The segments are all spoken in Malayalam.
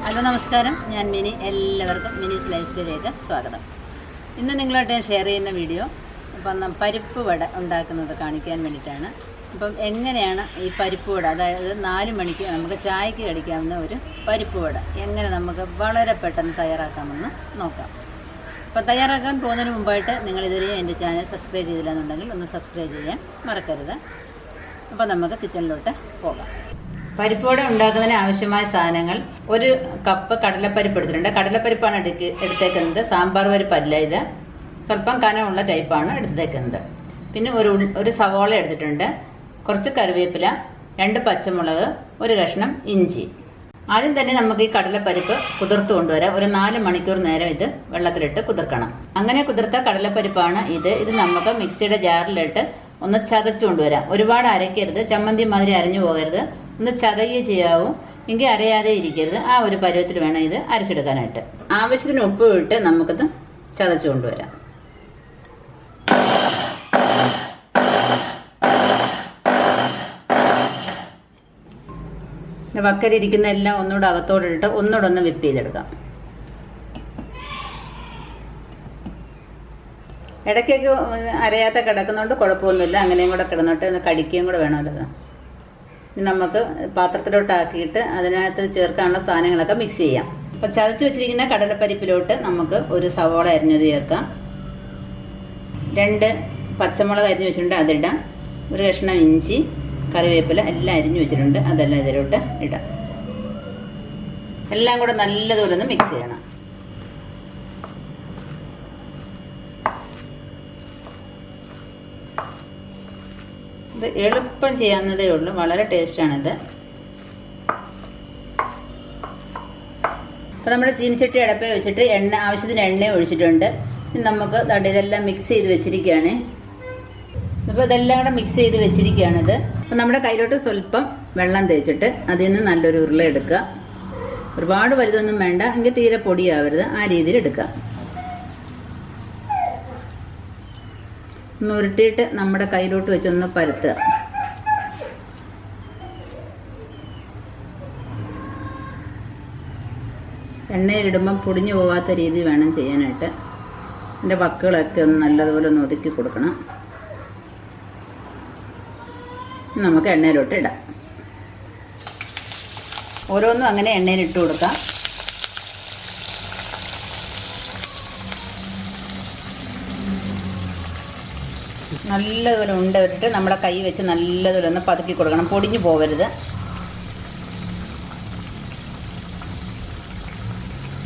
ഹലോ നമസ്കാരം, ഞാൻ മിനി. എല്ലാവർക്കും മിനീസ് ലൈഫ് സ്റ്റൈലിലേക്ക് സ്വാഗതം. ഇന്ന് നിങ്ങളായിട്ട് ഞാൻ ഷെയർ ചെയ്യുന്ന വീഡിയോ പരിപ്പ് വട ഉണ്ടാക്കുന്നത് കാണിക്കാൻ വേണ്ടിയിട്ടാണ്. അപ്പം എങ്ങനെയാണ് ഈ പരിപ്പ് വട, അതായത് 4 മണിക്ക് നമുക്ക് ചായക്ക് കഴിക്കാവുന്ന ഒരു പരിപ്പ് വട എങ്ങനെ നമുക്ക് വളരെ പെട്ടെന്ന് തയ്യാറാക്കാമെന്ന് നോക്കാം. അപ്പം തയ്യാറാക്കാൻ പോകുന്നതിന് മുമ്പായിട്ട് നിങ്ങളിതുവരെയും എൻ്റെ ചാനൽ സബ്സ്ക്രൈബ് ചെയ്തില്ല എന്നുണ്ടെങ്കിൽ ഒന്ന് സബ്സ്ക്രൈബ് ചെയ്യാൻ മറക്കരുത്. അപ്പം നമുക്ക് കിച്ചണിലോട്ട് പോകാം. പരിപ്പ് വട ഉണ്ടാക്കുന്നതിന് ആവശ്യമായ സാധനങ്ങൾ: 1 കപ്പ് കടലപ്പരിപ്പ് എടുത്തിട്ടുണ്ട്. കടലപ്പരിപ്പാണ് എടുത്തേക്കുന്നത്, സാമ്പാർ പരിപ്പല്ല. ഇത് സ്വല്പം കനമുള്ള ടൈപ്പാണ് എടുത്തേക്കുന്നത്. പിന്നെ ഒരു സവോള എടുത്തിട്ടുണ്ട്, കുറച്ച് കറിവേപ്പില, 2 പച്ചമുളക്, 1 കഷ്ണം ഇഞ്ചി. ആദ്യം തന്നെ നമുക്ക് ഈ കടലപ്പരിപ്പ് കുതിർത്ത് കൊണ്ടുവരാം. ഒരു 4 മണിക്കൂർ നേരം ഇത് വെള്ളത്തിലിട്ട് കുതിർക്കണം. അങ്ങനെ കുതിർത്ത കടലപ്പരിപ്പാണ് ഇത് നമുക്ക് മിക്സിയുടെ ജാറിലിട്ട് ഒന്ന് ചതച്ച് കൊണ്ടുവരാം. ഒരുപാട് അരയ്ക്കരുത്, ചമ്മന്തി മാതിരി അരഞ്ഞു പോകരുത്. ഒന്ന് ചതയുകയെ ചെയ്യാവൂ, എങ്കിൽ അരയാതെ ഇരിക്കരുത്. ആ ഒരു പരുവത്തിൽ വേണം ഇത് അരച്ചെടുക്കാനായിട്ട്. ആവശ്യത്തിന് ഉപ്പ് ഇട്ട് നമുക്കിത് ചതച്ച് കൊണ്ടുവരാം. വക്കലിരിക്കുന്ന എല്ലാം ഒന്നുകൂടെ അകത്തോടിട്ട് ഒന്നുകൂടെ ഒന്ന് വിപ്പ് ചെയ്തെടുക്കാം. ഇടയ്ക്കൊക്കെ അരയാത്ത കിടക്കുന്നതുകൊണ്ട് കുഴപ്പമൊന്നുമില്ല. അങ്ങനെയും കൂടെ കിടന്നിട്ട് ഒന്ന് കടിക്കുകയും കൂടെ വേണമല്ലോ. നമുക്ക് പാത്രത്തിലോട്ടാക്കിയിട്ട് അതിനകത്ത് ചേർക്കാനുള്ള സാധനങ്ങളൊക്കെ മിക്സ് ചെയ്യാം. അപ്പം ചതച്ച് വെച്ചിരിക്കുന്ന കടലപ്പരിപ്പിലോട്ട് നമുക്ക് ഒരു സവോള അരിഞ്ഞത് ചേർക്കാം. 2 പച്ചമുളക് അരിഞ്ഞു വെച്ചിട്ടുണ്ട്, അതിടാം. 1 കഷ്ണം ഇഞ്ചി, കറിവേപ്പില എല്ലാം അരിഞ്ഞു വെച്ചിട്ടുണ്ട്, അതെല്ലാം ഇതിലോട്ട് ഇടാം. എല്ലാം കൂടെ നല്ലതുപോലെ ഒന്ന് മിക്സ് ചെയ്യണം. ഇത് എളുപ്പം ചെയ്യാവുന്നതേ ഉള്ളൂ, വളരെ ടേസ്റ്റാണിത്. അപ്പോൾ നമ്മുടെ ചീനിച്ചട്ടി അടപ്പേ വെച്ചിട്ട് ആവശ്യത്തിന് എണ്ണ ഒഴിച്ചിട്ടുണ്ട്. നമുക്ക് ഇതെല്ലാം മിക്സ് ചെയ്ത് വെച്ചിരിക്കുകയാണ്. ഇപ്പോൾ ഇതെല്ലാം കൂടെ മിക്സ് ചെയ്ത് വെച്ചിരിക്കുകയാണിത്. അപ്പോൾ നമ്മുടെ കയ്യിലോട്ട് സ്വല്പം വെള്ളം തേച്ചിട്ട് അതിൽ നിന്ന് നല്ലൊരു ഉരുള എടുക്കുക. ഒരുപാട് വലുതൊന്നും വേണ്ട, എങ്കിൽ തീരെ പൊടിയാവരുത്, ആ രീതിയിൽ എടുക്കുക. ഒന്ന് ഉരുട്ടിയിട്ട് നമ്മുടെ കയ്യിലോട്ട് വെച്ചൊന്ന് പരത്തുക. എണ്ണയിലിടുമ്പം പൊടിഞ്ഞു പോകാത്ത രീതി വേണം ചെയ്യാനായിട്ട്. അതിൻ്റെ വക്കുകളൊക്കെ ഒന്ന് നല്ലതുപോലെ ഒന്ന് ഒതുക്കി കൊടുക്കണം. നമുക്ക് എണ്ണയിലോട്ട് ഇടാം. ഓരോന്നും അങ്ങനെ എണ്ണയിലിട്ട് കൊടുക്കാം. നല്ലതുപോലെ ഉണ്ടവരിട്ട് നമ്മുടെ കൈ വെച്ച് നല്ലതുപോലെ ഒന്ന് പതുക്കി കൊടുക്കണം, പൊടിഞ്ഞു പോകരുത്.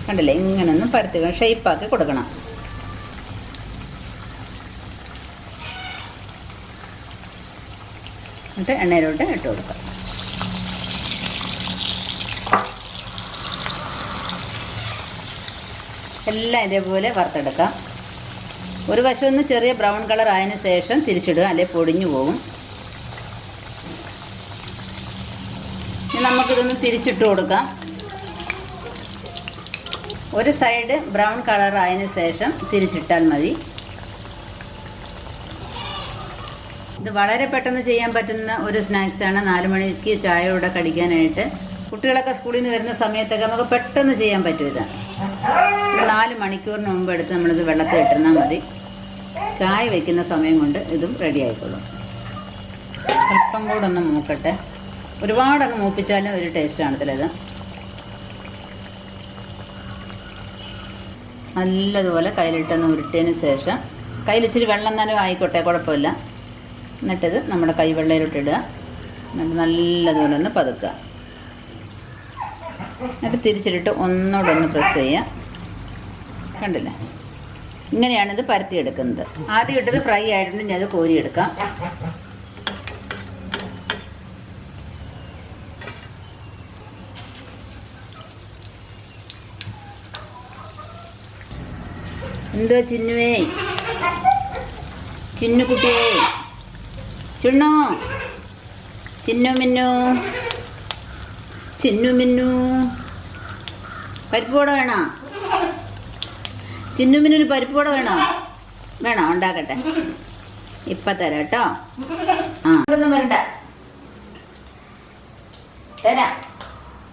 കണ്ടില്ലേ, ഇങ്ങനെ ഒന്ന് പരത്തി ഷേപ്പാക്കി കൊടുക്കണം. എന്നിട്ട് എണ്ണയിലോട്ട് ഇട്ട് കൊടുക്കാം. എല്ലാം ഇതേപോലെ വറുത്തെടുക്കാം. ഒരു വശം ഒന്ന് ചെറിയ ബ്രൗൺ കളർ ആയതിനു ശേഷം തിരിച്ചിടുക, അല്ലെങ്കിൽ പൊടിഞ്ഞു പോകും. നമുക്കിതൊന്ന് തിരിച്ചിട്ട് കൊടുക്കാം. ഒരു സൈഡ് ബ്രൗൺ കളർ ആയതിനു ശേഷം തിരിച്ചിട്ടാൽ മതി. ഇത് വളരെ പെട്ടെന്ന് ചെയ്യാൻ പറ്റുന്ന ഒരു സ്നാക്സാണ്. 4 മണിക്ക് ചായയോടെ കടിക്കാനായിട്ട്. കുട്ടികളൊക്കെ സ്കൂളിൽ നിന്ന് വരുന്ന സമയത്തൊക്കെ നമുക്ക് പെട്ടെന്ന് ചെയ്യാൻ പറ്റും. ഇത് 4 മണിക്കൂറിന് മുമ്പ് എടുത്ത് നമ്മളിത് വെള്ളത്തിൽ ഇട്ടിരുന്നാൽ മതി. ചായ വയ്ക്കുന്ന സമയം കൊണ്ട് ഇതും റെഡി ആയിക്കോളും. അല്പം കൂടെ ഒന്ന് മൂക്കട്ടെ. ഒരുപാടങ്ങ് മൂപ്പിച്ചാലും ഒരു ടേസ്റ്റ് കാണത്തില്ല. നല്ലതുപോലെ കയ്യിലിട്ടൊന്ന് ഉരുട്ടിയതിന് ശേഷം കയ്യിലിച്ചിരി വെള്ളം നനവ് ആയിക്കോട്ടെ, കുഴപ്പമില്ല. എന്നിട്ടിത് നമ്മുടെ കൈവെള്ളയിലോട്ട് ഇടുക. എന്നിട്ട് നല്ലതുപോലെ ഒന്ന് പതുക്കുക. എന്നിട്ട് തിരിച്ചിട്ട് ഒന്നുകൂടെ ഒന്ന് പ്രസ് ചെയ്യുക. കണ്ടില്ലേ, ഇങ്ങനെയാണിത് പരത്തിയെടുക്കുന്നത്. ആദ്യം ഇട്ടത് ഫ്രൈ ആയിട്ടുണ്ടെങ്കിൽ അത് കോരിയെടുക്കാം. എന്തോ ചിന്നുവേ, ചിന്നുകുട്ടിയേ, ചുണ്ണോ, ചിന്നു മിന്നു, ചിന്നു മിന്നു, പരിപ്പ് വട വേണോ? ചിന്നുമിനൊരു പരിപ്പ് വട വേണോ? ഉണ്ടാക്കട്ടെ, ഇപ്പം തരാം കേട്ടോ. ഒന്നും വരണ്ട, തരാം.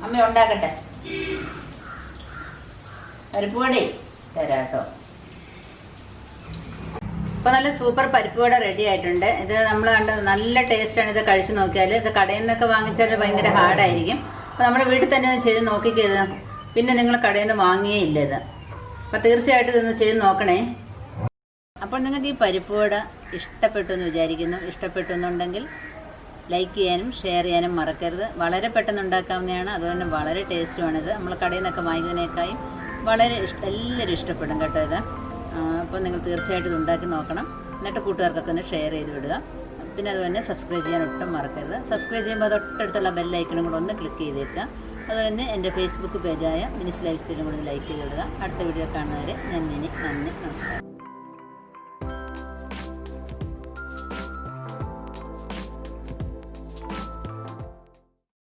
അമ്മ ഉണ്ടാക്കട്ടെ. പരിപ്പ് വട തരാം കേട്ടോ. ഇപ്പോൾ നല്ല സൂപ്പർ പരിപ്പ് വട റെഡി ആയിട്ടുണ്ട്. ഇത് നമ്മൾ കണ്ട് നല്ല ടേസ്റ്റാണ്. ഇത് കഴിച്ച് നോക്കിയാൽ ഇത് കടയിൽ നിന്നൊക്കെ വാങ്ങിച്ചാൽ ഭയങ്കര ഹാർഡായിരിക്കും. അപ്പോൾ നമ്മൾ വീട്ടിൽ തന്നെ ചെയ്ത് നോക്കിക്കത്, പിന്നെ നിങ്ങൾ കടയിൽ നിന്ന് വാങ്ങിയേ ഇല്ല ഇത്. അപ്പോൾ തീർച്ചയായിട്ടും ഇതൊന്ന് ചെയ്ത് നോക്കണേ. അപ്പോൾ നിങ്ങൾക്ക് ഈ പരിപ്പ് വട ഇഷ്ടപ്പെട്ടു എന്ന് വിചാരിക്കുന്നു. ഇഷ്ടപ്പെട്ടു എന്നുണ്ടെങ്കിൽ ലൈക്ക് ചെയ്യാനും ഷെയർ ചെയ്യാനും മറക്കരുത്. വളരെ പെട്ടെന്ന് ഉണ്ടാക്കാവുന്നതാണ്, അതുപോലെ വളരെ ടേസ്റ്റുമാണിത്. നമ്മൾ കടയിൽ നിന്നൊക്കെ വാങ്ങിക്കുന്നതിനേക്കാളും വളരെ എല്ലാവരും ഇഷ്ടപ്പെടും കേട്ടോ ഇത്. അപ്പോൾ നിങ്ങൾ തീർച്ചയായിട്ടും ഇത് ഉണ്ടാക്കി നോക്കണം. എന്നിട്ട് കൂട്ടുകാർക്കൊക്കെ ഒന്ന് ഷെയർ ചെയ്ത് വിടുക. പിന്നെ അതുപോലെ സബ്സ്ക്രൈബ് ചെയ്യാൻ ഒട്ടും മറക്കരുത്. സബ്സ്ക്രൈബ് ചെയ്യുമ്പോൾ തൊട്ടടുത്തുള്ള ബെല്ലൈക്കണും കൂടെ ഒന്ന് ക്ലിക്ക് ചെയ്തേക്കുക. അതുപോലെ തന്നെ എൻ്റെ ഫേസ്ബുക്ക് പേജായ മിനിസ് ലൈഫ് സ്റ്റൈലും കൂടെ ലൈക്ക് ചെയ്ത് വിടുക. അടുത്ത വീഡിയോ കാണുന്നവരെ ഞാൻ മിനി. നന്ദി, നമസ്കാരം.